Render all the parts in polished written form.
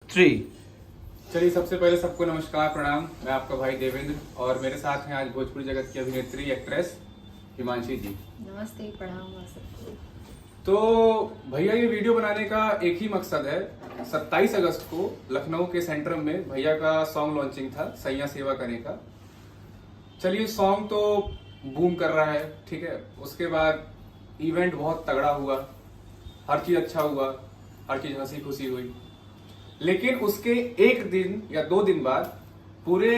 3। चलिए, सबसे पहले सबको नमस्कार प्रणाम। मैं आपका भाई देवेंद्र और मेरे साथ हैं आज भोजपुरी जगत की अभिनेत्री एक्ट्रेस हिमांशी जी। नमस्ते, प्रणाम सबको। तो भैया, ये वीडियो बनाने का एक ही मकसद है। 27 अगस्त को लखनऊ के सेंट्रम में भैया का सॉन्ग लॉन्चिंग था, सैया सेवा करने का। चलिए, सॉन्ग तो बूम कर रहा है, ठीक है। उसके बाद इवेंट बहुत तगड़ा हुआ, हर चीज अच्छा हुआ, हर चीज हंसी खुशी हुई। लेकिन उसके एक दिन या 2 दिन बाद पूरे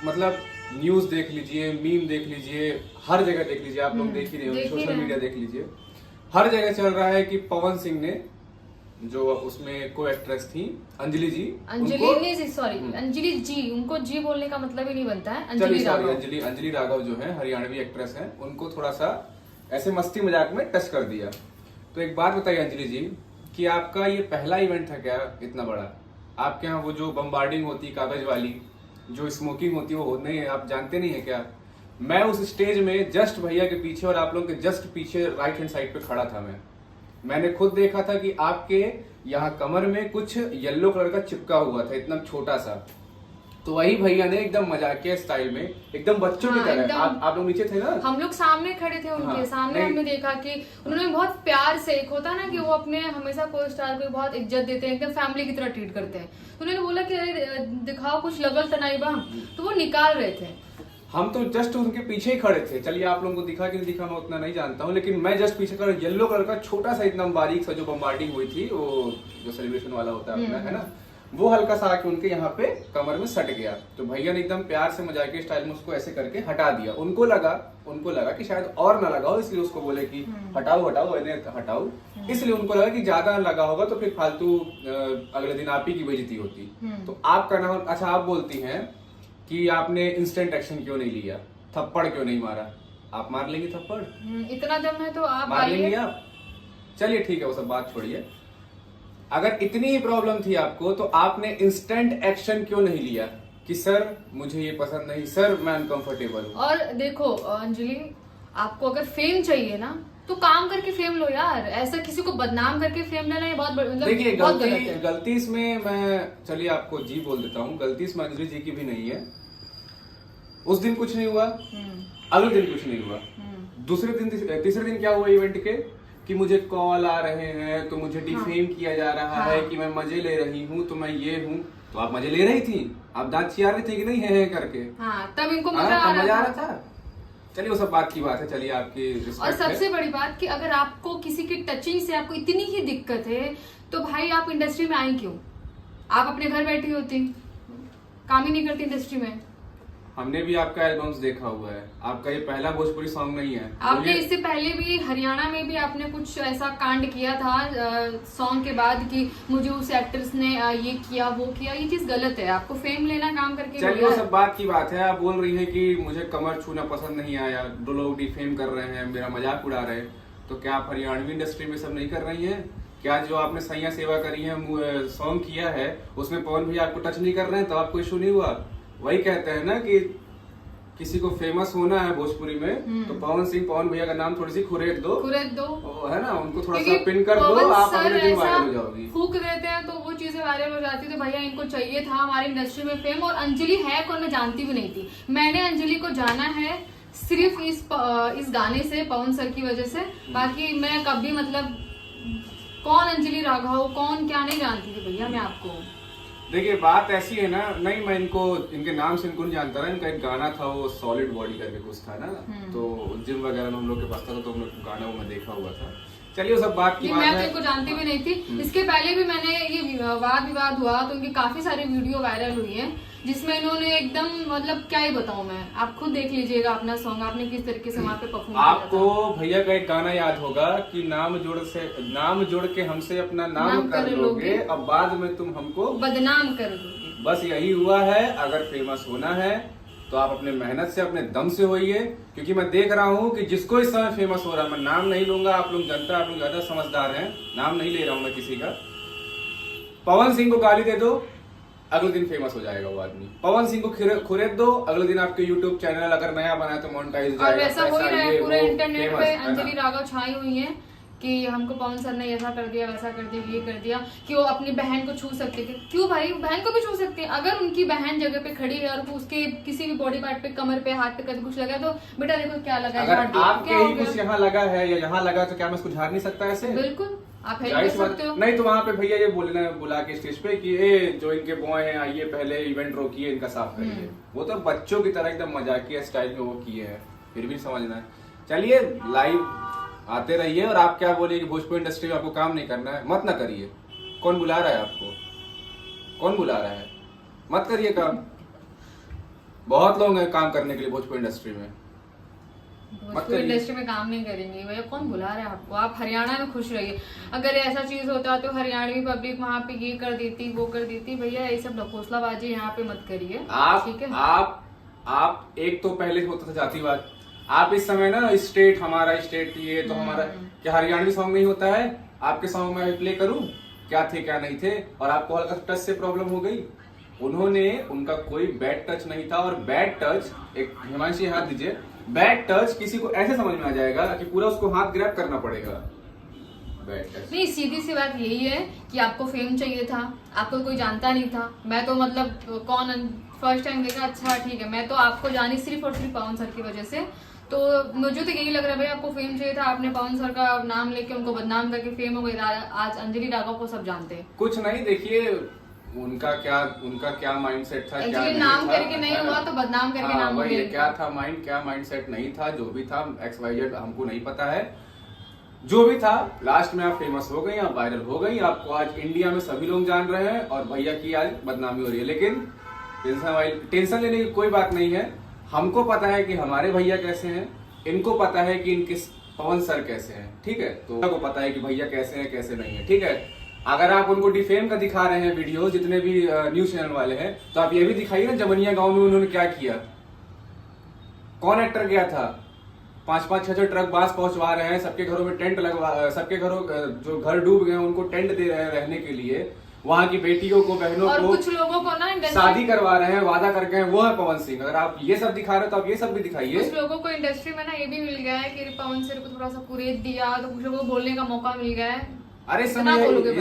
मतलब न्यूज देख लीजिए, मीम देख लीजिए, हर जगह देख लीजिए, आप लोग देख ही रहे हो, सोशल मीडिया देख लीजिए, हर जगह चल रहा है कि पवन सिंह ने, जो उसमें को एक्ट्रेस थी अंजलि जी, अंजलि जी, उनको जी बोलने का मतलब ही नहीं बनता है। अंजलि राघव जो है हरियाणवी एक्ट्रेस है, उनको थोड़ा सा ऐसे मस्ती मजाक में टच कर दिया। तो एक बात बताइए अंजलि जी, कि आपका ये पहला इवेंट था क्या इतना बड़ा? आपके यहाँ वो जो बम्बार्डिंग होती है कागज वाली, जो स्मोकिंग होती है, वो नहीं है? आप जानते नहीं है क्या? मैं उस स्टेज में जस्ट भैया के पीछे और आप लोगों के जस्ट पीछे राइट हैंड साइड पे खड़ा था। मैंने खुद देखा था कि आपके यहाँ कमर में कुछ येलो कलर का चिपका हुआ था, इतना छोटा सा। तो वही भैया ने एकदम मजाकिया स्टाइल में, एकदम बच्चों की तरह, आप लोग नीचे थे ना, हम लोग सामने खड़े थे उनके सामने, हमने देखा कि उन्होंने बहुत प्यार से, एक होता ना कि वो अपने हमेशा को स्टार को बहुत इज्जत देते हैं, एकदम फैमिली की तरह ट्रीट करते हैं। तो उन्होंने बोला कि अरे दिखाओ कुछ लगल तनाइबा, तो वो निकाल रहे थे। हम तो जस्ट उनके पीछे ही खड़े थे। चलिए, आप लोगों को दिखा कि नहीं दिखा मैं उतना नहीं जानता हूँ, लेकिन मैं जस्ट पीछे खड़ा, येलो कलर का छोटा सा एकदम बारीक सा जो बम्बार्डिंग हुई थी, वो जो सेलिब्रेशन वाला होता है अपना, है ना, वो हल्का सा आके उनके यहाँ पे कमर में सट गया। तो भैया ने एकदम प्यार से मजाकिया स्टाइल में उसको ऐसे करके हटा दिया। उनको लगा कि शायद और ना लगा हो, इसलिए उसको बोले कि हटाओ हटाओ। इसलिए उनको लगा कि ज्यादा लगा होगा तो फिर फालतू अगले दिन आप ही की बेइज्जती होती। तो आपका नाम, अच्छा, आप बोलती हैं कि आपने इंस्टेंट एक्शन क्यों नहीं लिया, थप्पड़ क्यों नहीं मारा? आप मार लेंगे थप्पड़? इतना दम है तो आप मार लेंगे आप? चलिए ठीक है, वो सब बात छोड़िए। अगर इतनी ही प्रॉब्लम थी आपको, तो आपने इंस्टेंट एक्शन क्यों नहीं लिया कि सर मुझे ये पसंद नहीं, सर मैं अनकंफर्टेबल हूँ? और देखो अंजलि, आपको अगर फेम चाहिए ना तो काम करके फेम लो यार। ऐसा किसी को बदनाम करके फेम लेना ये बहुत मतलब देखिए, बहुत गलत है। गलती इसमें मैं, चलिए आपको जी बोल देता हूँ, गलती इसमें अंजलि जी की भी नहीं है। उस दिन कुछ नहीं हुआ, अगले दिन कुछ नहीं हुआ, दूसरे दिन तीसरे दिन क्या हुआ इवेंट के, कि मुझे कॉल आ रहे हैं, तो मुझे डिफेम किया जा रहा है कि मैं मजे ले रही हूँ, तो मैं ये हूँ। तो आप मजे ले रही थी, आप दांत चिया रही थी कि नहीं है करके? तब इनको मजा आ रहा था। चलिए, वो सब बात की बात है। चलिए, आपकी और सबसे बड़ी बात कि अगर आपको किसी की टचिंग से आपको इतनी ही दिक्कत है, तो भाई आप इंडस्ट्री में आई क्यों? आप अपने घर बैठी होती, काम ही नहीं करती इंडस्ट्री में। हमने भी आपका एल्बम्स देखा हुआ है, आपका ये पहला भोजपुरी सॉन्ग नहीं है। आपने इससे पहले भी हरियाणा में भी आपने कुछ ऐसा कांड किया था सॉन्ग के बाद कि मुझे उस एक्ट्रेस ने ये किया वो किया। ये चीज गलत है, आपको फेम लेना काम करके। चलिए, वो सब बात की बात है। आप बोल रही हैं कि मुझे कमर छूना पसंद नहीं आया, दो लोग डिफेम कर रहे हैं, मेरा मजाक उड़ा रहे हैं। तो क्या आप हरियाणवी इंडस्ट्री में सब नहीं कर रही हैं? क्या जो आपने सैया सेवा करी है, सॉन्ग किया है, उसमें पवन भैया आपको टच नहीं कर रहे हैं तो आपको इशू नहीं हुआ? वही कहते हैं ना कि किसी को फेमस होना है भोजपुरी में, तो पवन भैया का नाम थोड़ी सी खुरेद दो, है ना, उनको थोड़ा सा पिन कर दो, आप अगले दिन वायरल हो जाओगी। फूक देते हैं तो वो चीजें वायरल हो जाती है। तो भैया इनको चाहिए था हमारी इंडस्ट्री में फेम। और अंजलि है कौन, मैं जानती भी नहीं थी। मैंने अंजलि को जाना है सिर्फ इस गाने से, पवन सर की वजह से। बाकी मैं कभी मतलब कौन अंजलि राघव कौन क्या नहीं जानती थी भैया मैं आपको। देखिए, बात ऐसी है ना, नहीं मैं इनके नाम से इनको नहीं जानता था। इनका एक गाना था, वो सॉलिड बॉडी करके कुछ था ना, तो जिम वगैरह में हम लोग के पास था, तो हम लोग गाना वो मैं देखा हुआ था। चलिए, वो सब बात की बात है। मैं तो इनको जानती भी नहीं थी। इसके पहले भी मैंने ये वाद विवाद हुआ तो इनकी काफी सारी वीडियो वायरल हुई है, जिसमें इन्होंने एकदम मतलब क्या ही बताऊं मैं, आप खुद देख लीजिएगा अपना सॉन्ग आपने किस तरीके से वहाँ पे परफॉर्म किया। आपको भैया का एक गाना याद होगा कि नाम जोड़ के हमसे अपना नाम कर लोगे, अब बाद में तुम हमको बदनाम कर दोगे। बस यही हुआ है। अगर फेमस होना है तो आप अपने मेहनत से, अपने दम से होइए, क्योंकि मैं देख रहा हूँ कि जिसको इस समय फेमस हो रहा है, मैं नाम नहीं लूंगा, आप लोग जनता, आप लोग ज्यादा समझदार हैं, नाम नहीं ले रहा हूँ मैं किसी का। पवन सिंह को गाली दे दो, अगले दिन फेमस हो जाएगा वो आदमी। पवन सिंह को खुरेद दो, अगले दिन आपके YouTube चैनल अगर नया बना है तो मोनेटाइज जाएगा। और वैसा हो ही रहा है, पूरे इंटरनेट पे अंजलि राघव छाई हुई है कि हमको पवन सर ने ऐसा कर दिया, वैसा कर दिया, ये कर दिया, कि वो अपनी बहन को छू सकते थे। क्यों भाई, बहन को भी छू सकते हैं। अगर उनकी बहन जगह पे खड़ी है और उसके किसी भी बॉडी पार्ट पे, कमर पे, हाथ पे कभी कुछ लगा तो बेटा देखो क्या लगा है, अगर झाड़ दिया, आपके क्या हो ही गया? कुछ यहाँ लगा है या यहाँ लगा तो क्या मैं उसको झाड़ नहीं सकता ऐसे? बिल्कुल आप हेल्प जाहिर कर सी बात- सकते हो। नहीं तो वहाँ पे भैया ये बोलना, बुला के स्टेज पे कि ए जो इनके बॉय हैं आइए पहले इवेंट रोकिए, इनका साफ करिए। वो तो बच्चों की तरह एकदम मजाकिया स्टाइल में वो किए हैं, फिर भी समझना है। चलिए लाइव आते रहिए। और आप क्या बोलिए कि भोजपुरी इंडस्ट्री में आपको काम नहीं करना है, मत ना करिए। कौन बुला रहा है आपको? कौन बुला रहा है? मत करिए काम। बहुत लोग हैं काम करने के लिए भोजपुरी इंडस्ट्री में। भोजपुरी इंडस्ट्री में काम नहीं करेंगे भैया, कौन बुला रहा है आपको? आप हरियाणा में खुश रहिए। अगर ऐसा चीज होता तो हरियाणवी पब्लिक वहाँ पे ये कर देती, वो कर देती। भैया ये सब ढकोसलाबाजी यहाँ पे मत करिए, आप ठीक है? आप एक तो पहले होता था जातिवाद, आप इस समय ना स्टेट, हमारा स्टेट ये तो हमारा, क्या हरियाणवी सॉन्ग नहीं होता है? आपके सॉन्ग में प्ले करूं क्या थे क्या नहीं थे? और आपको हल्का टच से प्रॉब्लम हो गई। उन्होंने, उनका कोई बैड टच नहीं था। और बैड टच, एक हिमांशी हाथ दीजिए, बैड टच किसी को ऐसे समझ में आ जाएगा कि पूरा उसको हाथ ग्रैब करना पड़ेगा। बैड टच नहीं, सीधी सी बात यही है कि आपको फेम चाहिए था, आपको कोई जानता नहीं था। मैं तो मतलब कौन फर्स्ट टाइम देखा, अच्छा ठीक है, मैं तो आपको जानी सिर्फ और सिर्फ पवन सर की वजह से। तो मुझे तो यही लग रहा है भाई, आपको फेम चाहिए था, आपने पवन सर का नाम लेके उनको बदनाम करके फेम हो गई। आज अंजलि राघव को सब जानते हैं। कुछ नहीं, देखिए उनका क्या माइंडसेट था, क्या एक्चुअली नहीं नाम था, करके नहीं है ना? हुआ तो बदनाम करके हाँ, नाम हो वही है, गया। क्या माइंडसेट नहीं था, जो भी था XYZ हमको नहीं पता है। जो भी था लास्ट में आप फेमस हो गई, आप वायरल हो गई, आपको आज इंडिया में सभी लोग जान रहे हैं और भैया की आज बदनामी हो रही है। लेकिन टेंशन लेने की कोई बात नहीं है। हमको पता है कि हमारे भैया कैसे हैं, इनको पता है कि इनके पवन सर कैसे हैं, ठीक है? तो को पता है कि भैया कैसे हैं कैसे नहीं है, ठीक है? अगर आप उनको डिफेम का दिखा रहे हैं वीडियो, जितने भी न्यूज चैनल वाले हैं, तो आप ये भी दिखाइए ना जमनिया गांव में उन्होंने क्या किया। कौन एक्टर गया था? 5-5, 6-6 ट्रक बांस पहुंचवा रहे हैं, सबके घरों में टेंट लगवा, सबके घरों जो घर डूब गए उनको टेंट दे रहे हैं रहने के लिए, वहां की बेटियों को, बहनों और को कुछ लोगों को ना शादी करवा रहे हैं, वादा करके हैं, वो है पवन सिंह। अगर आप ये सब दिखा रहे हो तो आप ये सब भी दिखाइए। कुछ लोगों को इंडस्ट्री में ना ये भी मिल गया है कि पवन सर को थोड़ा सा कुरेद दिया, तो कुछ लोगों को बोलने का मौका मिल गया है। अरे इस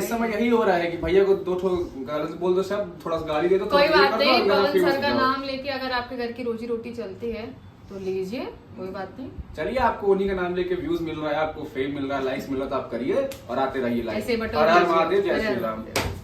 समय यही हो रहा है कि भैया को 2 ठो गलत बोल दो, सब थोड़ा सा गाली दे दो, कोई थोड़ा बात कर दो, नहीं, और मेरा पवन famous सर का हो जाओ। नाम लेके अगर आपके घर की रोजी रोटी चलती है तो लीजिए, कोई बात नहीं। चलिए, आपको उन्हीं का नाम लेके व्यूज मिल रहा है, आपको फेम मिल रहा है, लाइक्स मिल रहा है, तो आप करिए और आते रहिए लाइक। ऐसे बटन हर हर दीजिए। महादेव, जय हर श्री हर राम। महादेव।